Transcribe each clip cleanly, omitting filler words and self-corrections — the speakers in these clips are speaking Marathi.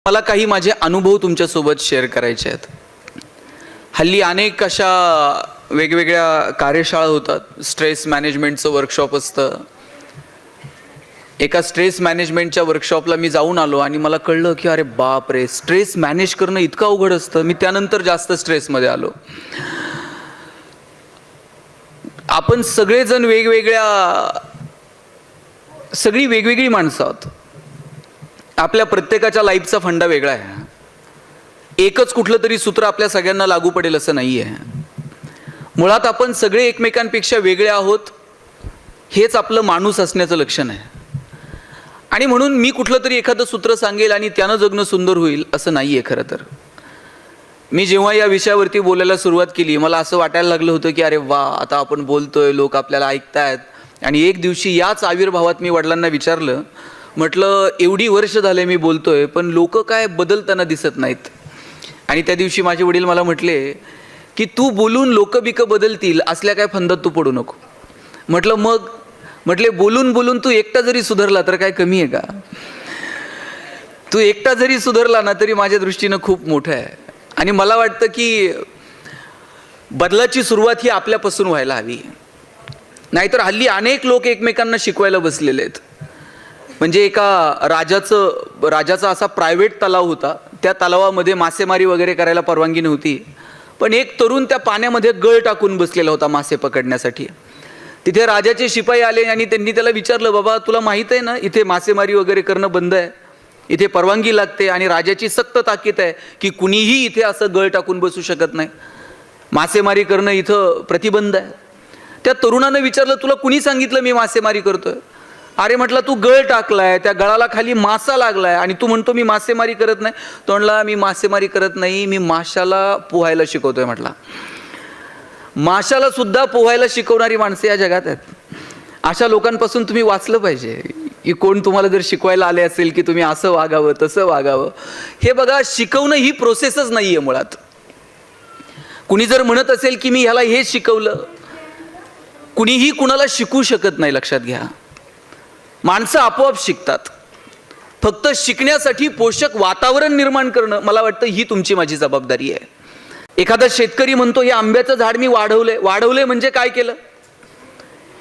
मला काही माझे अनुभव तुमच्यासोबत शेअर करायचे आहेत. हल्ली अनेक अशा वेगवेगळ्या कार्यशाळा होतात. स्ट्रेस मॅनेजमेंटचं वर्कशॉप असतं. एका स्ट्रेस मॅनेजमेंटच्या वर्कशॉपला मी जाऊन आलो आणि मला कळलं की अरे बाप रे, स्ट्रेस मॅनेज करणं इतकं अवघड असतं. मी त्यानंतर जास्त स्ट्रेसमध्ये आलो. आपण सगळेजण सगळी वेगवेगळी माणसं आहोत. आपल्या प्रत्येकाच्या लाईफचा फंडा वेगळा आहे. एकच कुठलं तरी सूत्र आपल्या सगळ्यांना लागू पडेल असं नाही आहे. मुळात आपण सगळे एकमेकांपेक्षा वेगळे आहोत. हेच आपलं माणूस असण्याचं लक्षण आहे. आणि म्हणून मी कुठलं तरी एखादं सूत्र सांगेल आणि त्यानं जगणं सुंदर होईल असं नाही आहे. खरं तर मी जेव्हा या विषयावरती बोलायला सुरुवात केली, मला असं वाटायला लागलं होतं की अरे वा, आता आपण बोलतोय, लोक आपल्याला ऐकतायत. आणि एक दिवशी याच आविर्भावात मी वडिलांना विचारलं, म्हटलं एवढी वर्ष झाले मी बोलतोय पण लोक काय बदलताना दिसत नाहीत. आणि त्या दिवशी माझे वडील मला म्हटले की तू बोलून लोक बिक बदलतील असल्या काय फंदात तू पडू नको. म्हटलं मग? म्हटले बोलून बोलून तू एकटा जरी सुधारला तर काय कमी आहे का? तू एकटा जरी सुधारला ना तरी माझ्या दृष्टीनं खूप मोठं आहे. आणि मला वाटतं की बदलाची सुरुवात ही आपल्यापासून व्हायला हवी. नाहीतर हल्ली अनेक लोक एकमेकांना शिकवायला बसलेले आहेत. म्हणजे एका राजाचा असा प्रायव्हेट तलाव होता. त्या तलावामध्ये मासेमारी वगैरे करायला परवानगी नव्हती. पण एक तरुण त्या पाण्यामध्ये गळ टाकून बसलेला होता मासे पकडण्यासाठी. तिथे राजाचे शिपाई आले आणि त्यांनी त्याला विचारलं, बाबा तुला माहीत आहे ना इथे मासेमारी वगैरे करणं बंद आहे, इथे परवानगी लागते आणि राजाची सक्त ताकीद आहे की कुणीही इथे असं गळ टाकून बसू शकत नाही, मासेमारी करणं इथं प्रतिबंध आहे. त्या तरुणानं विचारलं, तुला कुणी सांगितलं मी मासेमारी करतोय? अरे म्हटलं तू गळ टाकलाय, त्या गळाला खाली मासा लागलाय आणि तू म्हणतो मी मासेमारी करत नाही. तो म्हणला मी मासेमारी करत नाही, मी माशाला पोहायला शिकवतोय. म्हटला माशाला सुद्धा पोहायला शिकवणारी माणसे या जगात आहेत. अशा लोकांपासून तुम्ही वाचलं पाहिजे. की कोण तुम्हाला जर शिकवायला आले असेल की तुम्ही असं वागावं तसं वागावं, हे बघा शिकवणं ही प्रोसेसच नाही आहे मुळात. कुणी जर म्हणत असेल की मी ह्याला हे शिकवलं, कुणीही कुणाला शिकवू शकत नाही. लक्षात घ्या, माणसं आपोआप शिकतात. फक्त शिकण्यासाठी पोषक वातावरण निर्माण करणं मला वाटतं ही तुमची माझी जबाबदारी आहे. एखादा शेतकरी म्हणतो हे आंब्याचं झाड मी वाढवलंय म्हणजे काय केलं?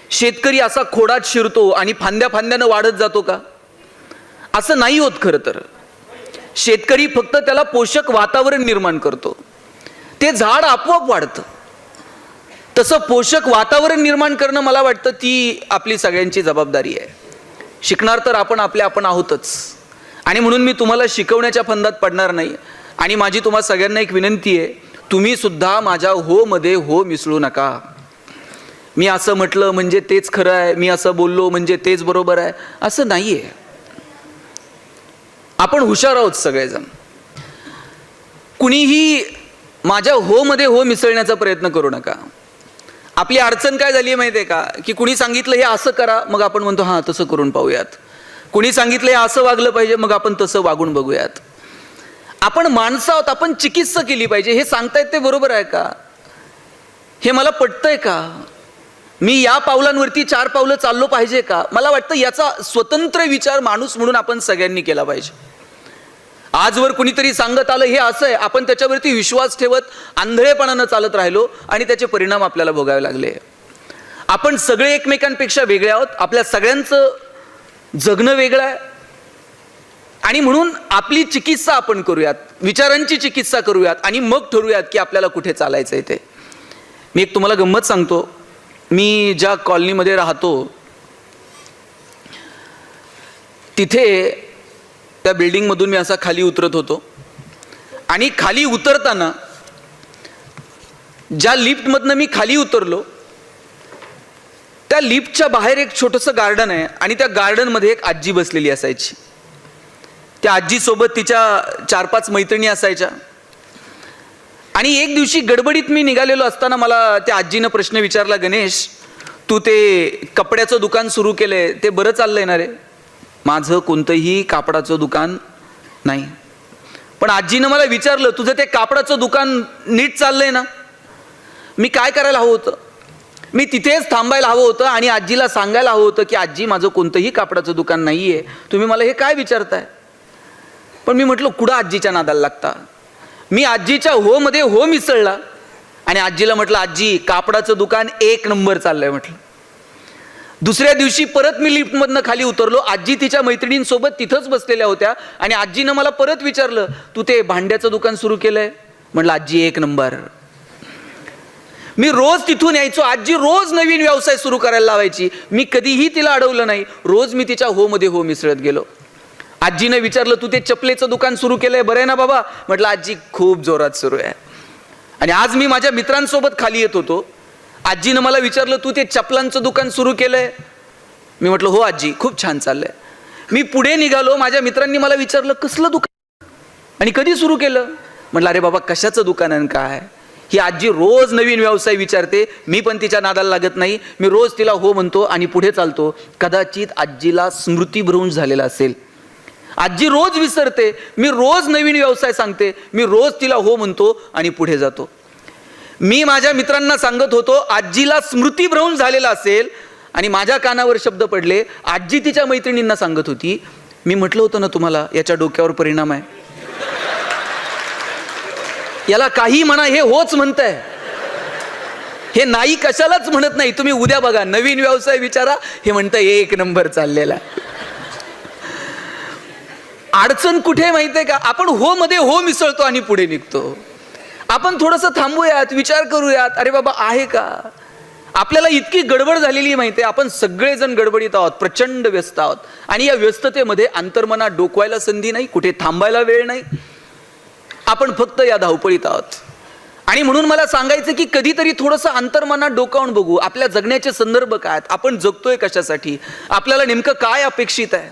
शेतकरी असा खोडात शिरतो आणि फांद्या फांद्यानं वाढत जातो का? असं नाही होत. खरं तर शेतकरी फक्त त्याला पोषक वातावरण निर्माण करतो, ते झाड आपोआप वाढतं. तसं पोषक वातावरण निर्माण करणं मला वाटतं ती आपली सगळ्यांची जबाबदारी आहे. शिकणार तर आपण आहोतच. आणि म्हणून मी तुम्हाला शिकवण्याच्या फंदात पडणार नाही. आणि माझी तुम्हा सगळ्यांना एक विनंती आहे, तुम्ही सुद्धा माझ्या हो मध्ये हो मिसळू नका. मी असं म्हटलं म्हणजे तेच खरं आहे, मी असं बोललो म्हणजे तेच बरोबर आहे, असं नाही आहे. आपण हुशार आहोत सगळेजण. कुणीही माझ्या हो मध्ये हो मिसळण्याचा प्रयत्न करू नका. आपली अडचण काय झाली आहे माहिती आहे का? की कुणी सांगितलं हे असं करा, मग आपण म्हणतो हां तसं करून पाहूयात. कुणी सांगितलं हे असं वागलं पाहिजे, मग आपण तसं वागून बघूयात. आपण माणसं आहोत, आपण चिकित्सा केली पाहिजे. हे सांगतायत ते बरोबर आहे का? हे मला पटतंय का? मी या पावलांवरती 4 पावलं चाललो पाहिजे का? मला वाटतं याचा स्वतंत्र विचार माणूस म्हणून आपण सगळ्यांनी केला पाहिजे. आजवर कुणीतरी सांगत आलं हे असं आहे, आपण त्याच्यावरती विश्वास ठेवत आंधळेपणानं चालत राहिलो आणि त्याचे परिणाम आपल्याला भोगावे लागले. आपण सगळे एकमेकांपेक्षा वेगळे आहोत. आपल्या सगळ्यांचं जगणं वेगळं आहे. आणि म्हणून आपली चिकित्सा आपण करूयात, विचारांची चिकित्सा करूयात आणि मग ठरवूयात की आपल्याला कुठे चालायचं आहे ते. मी एक तुम्हाला गंमत सांगतो. मी ज्या कॉलनीमध्ये राहतो तिथे त्या बिल्डिंगमधून मी असा खाली उतरत होतो आणि खाली उतरताना ज्या लिफ्टमधनं मी खाली उतरलो त्या लिफ्टच्या बाहेर एक छोटंसं गार्डन आहे आणि त्या गार्डनमध्ये एक आजी बसलेली असायची. त्या आजीसोबत तिच्या 4-5 मैत्रिणी असायच्या. आणि एक दिवशी गडबडीत मी निघालेलो असताना मला त्या आजीनं प्रश्न विचारला, गणेश तू ते कपड्याचं दुकान सुरू केलंय ते बरं चाललंय ना रे? माझं कोणतंही कापडाचं दुकान नाही. पण आजीनं मला विचारलं, तुझं ते कापडाचं दुकान नीट चाललंय ना? मी काय करायला हवं होतं? मी तिथेच थांबायला हवं होतं आणि आजीला सांगायला हवं होतं की आजी माझं कोणतंही कापडाचं दुकान नाहीये, तुम्ही मला हे काय विचारताय? पण मी म्हटलं कुठं आजीच्या नादाला लागता. मी आजीच्या हो मध्ये हो मिसळला आणि आजीला म्हटलं आजी कापडाचं दुकान 1 नंबर चाललंय म्हटलं. दुसऱ्या दिवशी परत मी लिफ्टमधनं खाली उतरलो. आजी तिच्या मैत्रिणींसोबत तिथंच बसलेल्या होत्या आणि आजीनं मला परत विचारलं तू ते भांड्याचं दुकान सुरू केलंय. म्हटलं आजी 1 नंबर. मी रोज तिथून यायचो. आजी रोज नवीन व्यवसाय सुरू करायला लावायची. मी कधीही तिला अडवलं नाही. रोज मी तिच्या हो मध्ये हो मिसळत गेलो. आजीने विचारलं तू ते चपलेचं दुकान सुरू केलंय बरं आहे ना बाबा. म्हटलं आजी खूप जोरात सुरू आहे. आणि आज मी माझ्या मित्रांसोबत खाली येत होतो. आजीनं मला विचारलं तू ते चपलांचं दुकान सुरू केलंय. मी म्हटलं हो आजी खूप छान चाललंय. मी पुढे निघालो. माझ्या मित्रांनी मला विचारलं कसलं दुकान आणि कधी सुरू केलं. म्हटलं अरे बाबा कशाचं दुकान आणि काय. ही आजी रोज नवीन व्यवसाय विचारते. मी पण तिच्या नादाला लागत नाही. मी रोज तिला हो म्हणतो आणि पुढे चालतो. कदाचित आजीला स्मृतिभ्रंश झालेला असेल. आजी रोज विसरते. मी रोज नवीन व्यवसाय सांगते. मी रोज तिला हो म्हणतो आणि पुढे जातो. मी माझ्या मित्रांना सांगत होतो आजीला स्मृतिभ्रंश झालेला असेल आणि माझ्या कानावर शब्द पडले. आजी तिच्या मैत्रिणींना सांगत होती मी म्हटलं होतं ना तुम्हाला याच्या डोक्यावर परिणाम आहे. याला काही म्हणा हे होच म्हणताय. हे नाही कशालाच म्हणत नाही. तुम्ही उद्या बघा नवीन व्यवसाय विचारा हे म्हणताय 1 नंबर चाललेला. अडचण कुठे माहितीये का. आपण हो मध्ये हो मिसळतो आणि पुढे निघतो. आपण थोडंसं थांबूयात विचार करूयात. अरे बाबा आहे का. आपल्याला इतकी गडबड झालेली माहिती आहे. आपण सगळेजण गडबडीत आहोत. प्रचंड व्यस्त आहोत आणि या व्यस्ततेमध्ये अंतर्मनात डोकवायला संधी नाही. कुठे थांबायला वेळ नाही. आपण फक्त या धावपळीत आहोत. आणि म्हणून मला सांगायचं की कधीतरी थोडंसं अंतर्मनात डोकावून बघू आपल्या जगण्याचे संदर्भ काय आहेत. आपण जगतोय कशासाठी. आपल्याला नेमकं काय अपेक्षित आहे.